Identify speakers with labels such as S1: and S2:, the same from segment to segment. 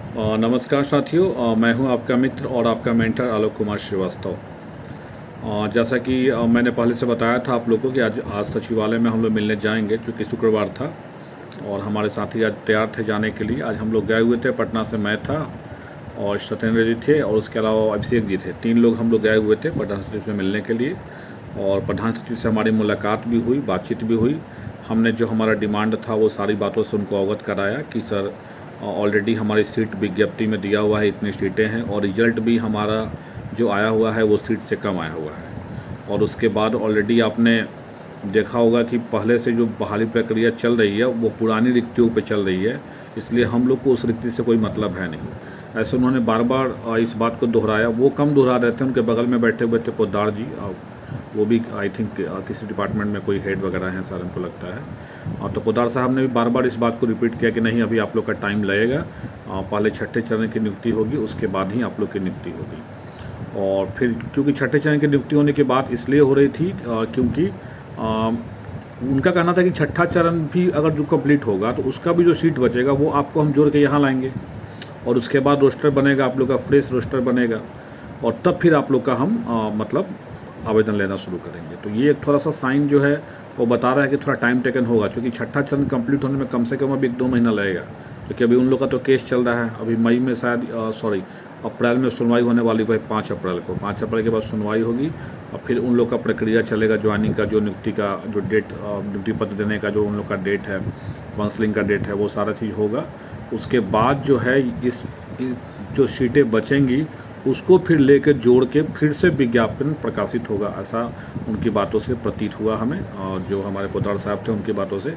S1: नमस्कार साथियों, मैं हूं आपका मित्र और आपका मेंटर आलोक कुमार श्रीवास्तव। जैसा कि मैंने पहले से बताया था आप लोगों को कि आज सचिवालय में हम लोग मिलने जाएंगे, चूँकि शुक्रवार था और हमारे साथी आज तैयार थे जाने के लिए। आज हम लोग गए हुए थे, पटना से मैं था और सत्येंद्र जी थे और उसके अलावा अभिषेक जी थे। 3 लोग हम लोग गए हुए थे प्रधान सचिव से मिलने के लिए और प्रधान सचिव से हमारी मुलाकात भी हुई, बातचीत भी हुई। हमने जो हमारा डिमांड था वो सारी बातों से उनको अवगत कराया कि सर ऑलरेडी हमारी सीट विज्ञप्ति में दिया हुआ है, इतनी सीटें हैं और रिजल्ट भी हमारा जो आया हुआ है वो सीट से कम आया हुआ है। और उसके बाद ऑलरेडी आपने देखा होगा कि पहले से जो बहाली प्रक्रिया चल रही है वो पुरानी रिक्तियों पे चल रही है, इसलिए हम लोग को उस रिक्ति से कोई मतलब है नहीं। ऐसे उन्होंने बार बार इस बात को दोहराया। वो कम दोहरा रहे थे, उनके बगल में बैठे हुए थे पोद्दार जी, वो भी आई थिंक किसी डिपार्टमेंट में कोई हेड वगैरह हैं सर, हमको लगता है। और तो पोद्दार साहब ने भी बार बार इस बात को रिपीट किया कि नहीं, अभी आप लोग का टाइम लगेगा, पहले छठे चरण की नियुक्ति होगी, उसके बाद ही आप लोग की नियुक्ति होगी। और फिर क्योंकि छठे चरण की नियुक्ति होने की बात इसलिए हो रही थी क्योंकि उनका कहना था कि छठा चरण भी अगर जो कंप्लीट होगा तो उसका भी जो सीट बचेगा वो आपको हम जोड़ के यहाँ लाएंगे और उसके बाद रोस्टर बनेगा, आप लोग का फ्रेश रोस्टर बनेगा और तब फिर आप लोग का हम मतलब आवेदन लेना शुरू करेंगे। तो ये एक थोड़ा सा साइन जो है वो बता रहा है कि थोड़ा टाइम टेकन होगा, क्योंकि छठा चरण कंप्लीट होने में कम से कम अभी 1-2 महीना लगेगा, क्योंकि अभी उन लोग का तो केस चल रहा है। अभी मई में शायद अप्रैल में सुनवाई होने वाली है, 5 अप्रैल को। 5 अप्रैल के बाद सुनवाई होगी और फिर उन लोग का प्रक्रिया चलेगा, ज्वाइनिंग का, जो नियुक्ति का जो डेट, नियुक्ति पत्र देने का जो उन लोग का डेट है, काउंसलिंग का डेट है, वो सारा चीज़ होगा। उसके बाद जो है इस जो सीटें बचेंगी उसको फिर लेकर जोड़ के फिर से विज्ञापन प्रकाशित होगा, ऐसा उनकी बातों से प्रतीत हुआ हमें। और जो हमारे पोद्दार साहब थे उनकी बातों से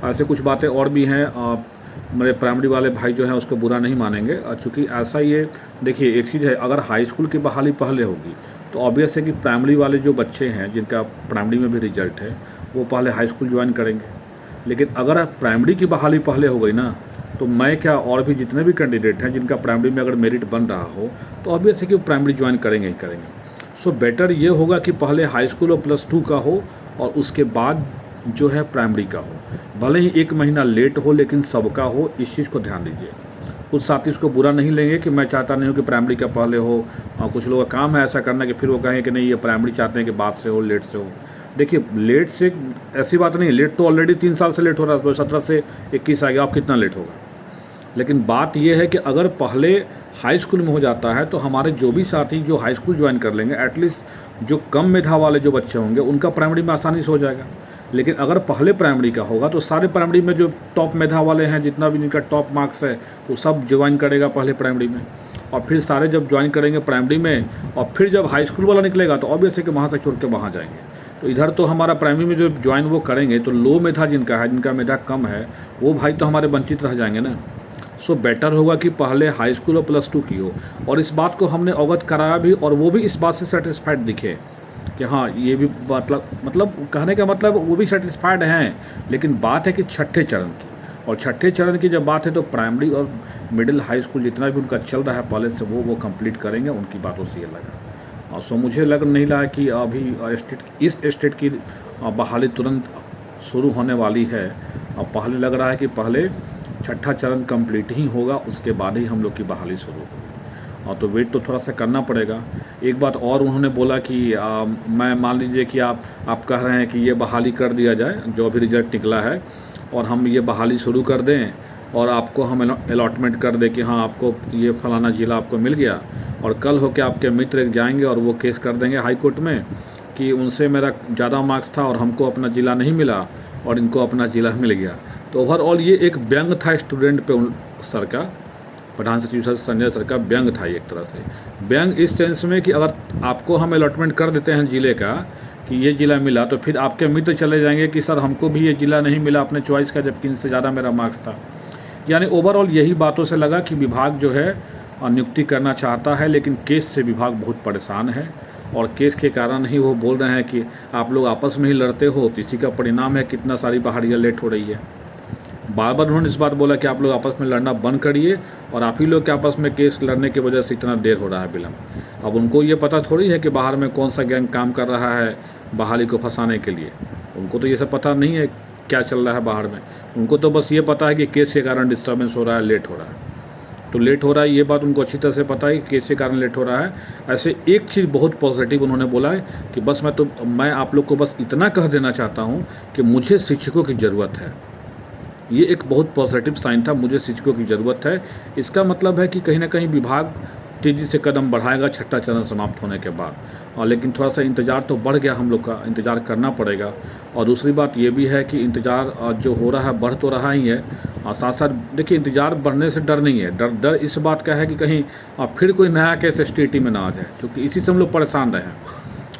S1: ऐसे कुछ बातें और भी हैं। मेरे प्राइमरी वाले भाई जो हैं उसको बुरा नहीं मानेंगे, चूँकि ऐसा ये देखिए, एक चीज़ है, अगर हाई स्कूल की बहाली पहले होगी तो ऑब्वियस है कि प्राइमरी वाले जो बच्चे हैं जिनका प्राइमरी में भी रिजल्ट है वो पहले हाई स्कूल ज्वाइन करेंगे। लेकिन अगर प्राइमरी की बहाली पहले हो गई ना, तो मैं क्या और भी जितने भी कैंडिडेट हैं जिनका प्राइमरी में अगर मेरिट बन रहा हो तो ऑब्वियस है कि वो प्राइमरी ज्वाइन करेंगे ही करेंगे। सो बेटर ये होगा कि पहले हाई स्कूल और +2 का हो और उसके बाद जो है प्राइमरी का हो। भले ही 1 महीना लेट हो लेकिन सबका हो, इस चीज़ को ध्यान दीजिए। कुछ साथी इसको बुरा नहीं लेंगे कि मैं चाहता नहीं हूँ कि प्राइमरी का पहले हो। कुछ लोगों का काम है ऐसा करना कि फिर वो कहें कि नहीं, ये प्राइमरी चाहते हैं कि बाद से हो, लेट से हो। देखिए, लेट से ऐसी बात नहीं है, लेट तो ऑलरेडी 3 साल से लेट हो रहा है, 17 से 21 आ गया, अब कितना लेट होगा। लेकिन बात यह है कि अगर पहले हाई स्कूल में हो जाता है तो हमारे जो भी साथी जो हाई स्कूल ज्वाइन कर लेंगे, एटलीस्ट जो कम मेधा वाले जो बच्चे होंगे उनका प्राइमरी में आसानी से हो जाएगा। लेकिन अगर पहले प्राइमरी का होगा तो सारे प्राइमरी में जो टॉप मेधा वाले हैं, जितना भी जिनका टॉप मार्क्स है, वो सब ज्वाइन करेगा पहले प्राइमरी में। और फिर सारे जब ज्वाइन करेंगे प्राइमरी में और फिर जब हाई स्कूल वाला निकलेगा तो ऑब्वियस है कि वहाँ से छोड़ के वहाँ जाएंगे। तो इधर तो हमारा प्राइमरी में जो ज्वाइन वो करेंगे तो लो मेधा जिनका है, जिनका मेधा कम है, वो भाई तो हमारे वंचित रह जाएंगे ना। सो बेटर होगा कि पहले हाई स्कूल और +2 की हो। और इस बात को हमने अवगत कराया भी और वो भी इस बात से सेटिस्फाइड दिखे कि हाँ, ये भी मतलब कहने का मतलब वो भी सेटिस्फाइड हैं। लेकिन बात है कि छठे चरण की, और छठे चरण की जब बात है तो प्राइमरी और मिडिल हाई स्कूल जितना भी उनका चल रहा है पहले से वो कंप्लीट करेंगे, उनकी बातों से ये लगा। सो मुझे लग नहीं रहा है कि अभी इस स्टेट की बहाली तुरंत शुरू होने वाली है। पहले लग रहा है कि पहले छठा चरण कंप्लीट ही होगा, उसके बाद ही हम लोग की बहाली शुरू होगी। और तो वेट तो थोड़ा सा करना पड़ेगा। एक बात और उन्होंने बोला कि मैं मान लीजिए कि आप कह रहे हैं कि ये बहाली कर दिया जाए, जो भी रिजल्ट निकला है, और हम ये बहाली शुरू कर दें और आपको हम अलॉटमेंट कर दें कि हाँ, आपको ये फलाना ज़िला आपको मिल गया, और कल हो के आपके मित्र जाएंगे और वो केस कर देंगे हाई कोर्ट में कि उनसे मेरा ज़्यादा मार्क्स था और हमको अपना ज़िला नहीं मिला और इनको अपना ज़िला मिल गया। तो ओवरऑल ये एक व्यंग था स्टूडेंट पे सर का, प्रधान सचिव सर संजय सर का व्यंग था एक तरह से। व्यंग इस सेंस में कि अगर आपको हम अलॉटमेंट कर देते हैं ज़िले का कि ये ज़िला मिला, तो फिर आपके मित्र चले जाएंगे कि सर हमको भी ये ज़िला नहीं मिला अपने चॉइस का, जबकि इनसे ज़्यादा मेरा मार्क्स था। यानी ओवरऑल यही बातों से लगा कि विभाग जो है नियुक्ति करना चाहता है, लेकिन केस से विभाग बहुत परेशान है और केस के कारण ही वो बोल रहे हैं कि आप लोग आपस में ही लड़ते हो, तो इसी का परिणाम है कितना सारी बहालियाँ लेट हो रही है। बार बार उन्होंने इस बात बोला कि आप लोग आपस में लड़ना बंद करिए और आप ही लोग के आपस में केस लड़ने की वजह से इतना देर हो रहा है, विलम्ब। अब उनको ये पता थोड़ी है कि बाहर में कौन सा गैंग काम कर रहा है बहाली को फंसाने के लिए। उनको तो ये सब पता नहीं है क्या चल रहा है बाहर में। उनको तो बस ये पता है कि केस के कारण डिस्टर्बेंस हो रहा है, लेट हो रहा है। तो लेट हो रहा है ये बात उनको अच्छी तरह से पता है कि कैसे कारण लेट हो रहा है। ऐसे एक चीज़ बहुत पॉजिटिव उन्होंने बोला है कि बस मैं आप लोग को बस इतना कह देना चाहता हूँ कि मुझे शिक्षकों की ज़रूरत है। ये एक बहुत पॉजिटिव साइन था, मुझे शिक्षकों की ज़रूरत है। इसका मतलब है कि कहीं ना कहीं विभाग तेज़ी से कदम बढ़ाएगा छठा चरण समाप्त होने के बाद। लेकिन थोड़ा सा इंतज़ार तो बढ़ गया, हम लोग का इंतज़ार करना पड़ेगा। और दूसरी बात ये भी है कि इंतज़ार जो हो रहा है बढ़ तो रहा ही है, और साथ साथ देखिए इंतज़ार बढ़ने से डर नहीं है, डर इस बात का है कि कहीं फिर कोई नया केस STT में ना आ जाए, क्योंकि इसी से हम लोग परेशान रहे हैं।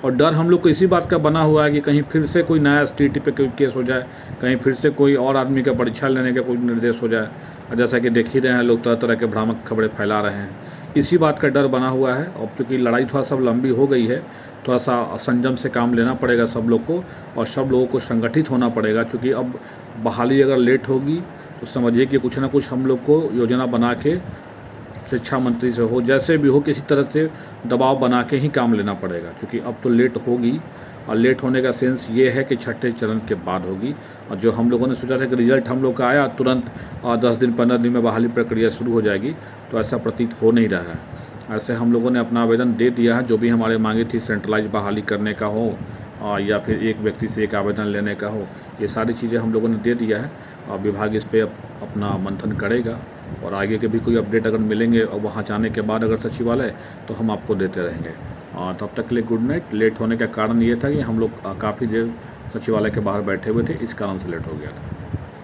S1: और डर हम लोग को इसी बात का बना हुआ है कि कहीं फिर से कोई नया STT पे कोई केस हो जाए, कहीं फिर से कोई और आदमी का परीक्षा लेने का कोई निर्देश हो जाए। और जैसा कि देख ही रहे हैं, लोग तरह तरह के भ्रामक खबरें फैला रहे हैं, इसी बात का डर बना हुआ है। और चूँकि लड़ाई थोड़ा सा लंबी हो गई है, थोड़ा सा संयम से काम लेना पड़ेगा सब लोग को, और सब लोगों को संगठित होना पड़ेगा। क्योंकि अब बहाली अगर लेट होगी तो समझिए कि कुछ ना कुछ हम लोग को योजना बना के शिक्षा मंत्री से हो, जैसे भी हो, किसी तरह से दबाव बना के ही काम लेना पड़ेगा। क्योंकि अब तो लेट होगी, और लेट होने का सेंस ये है कि छठे चरण के बाद होगी। और जो हम लोगों ने सोचा था कि रिजल्ट हम लोग का आया तुरंत 10 दिन 15 दिन में बहाली प्रक्रिया शुरू हो जाएगी, तो ऐसा प्रतीत हो नहीं रहा है। ऐसे हम लोगों ने अपना आवेदन दे दिया है, जो भी हमारे मांगे थी, सेंट्रलाइज बहाली करने का हो या फिर एक व्यक्ति से एक आवेदन लेने का हो, ये सारी चीज़ें हम लोगों ने दे दिया है। और विभाग इस पर अपना मंथन करेगा, और आगे के भी कोई अपडेट अगर मिलेंगे और वहाँ जाने के बाद अगर सचिवालय, तो हम आपको देते रहेंगे। तब तक के लिए गुड नाइट। लेट होने का कारण ये था कि हम लोग काफ़ी देर सचिवालय के बाहर बैठे हुए थे, इस कारण से लेट हो गया था।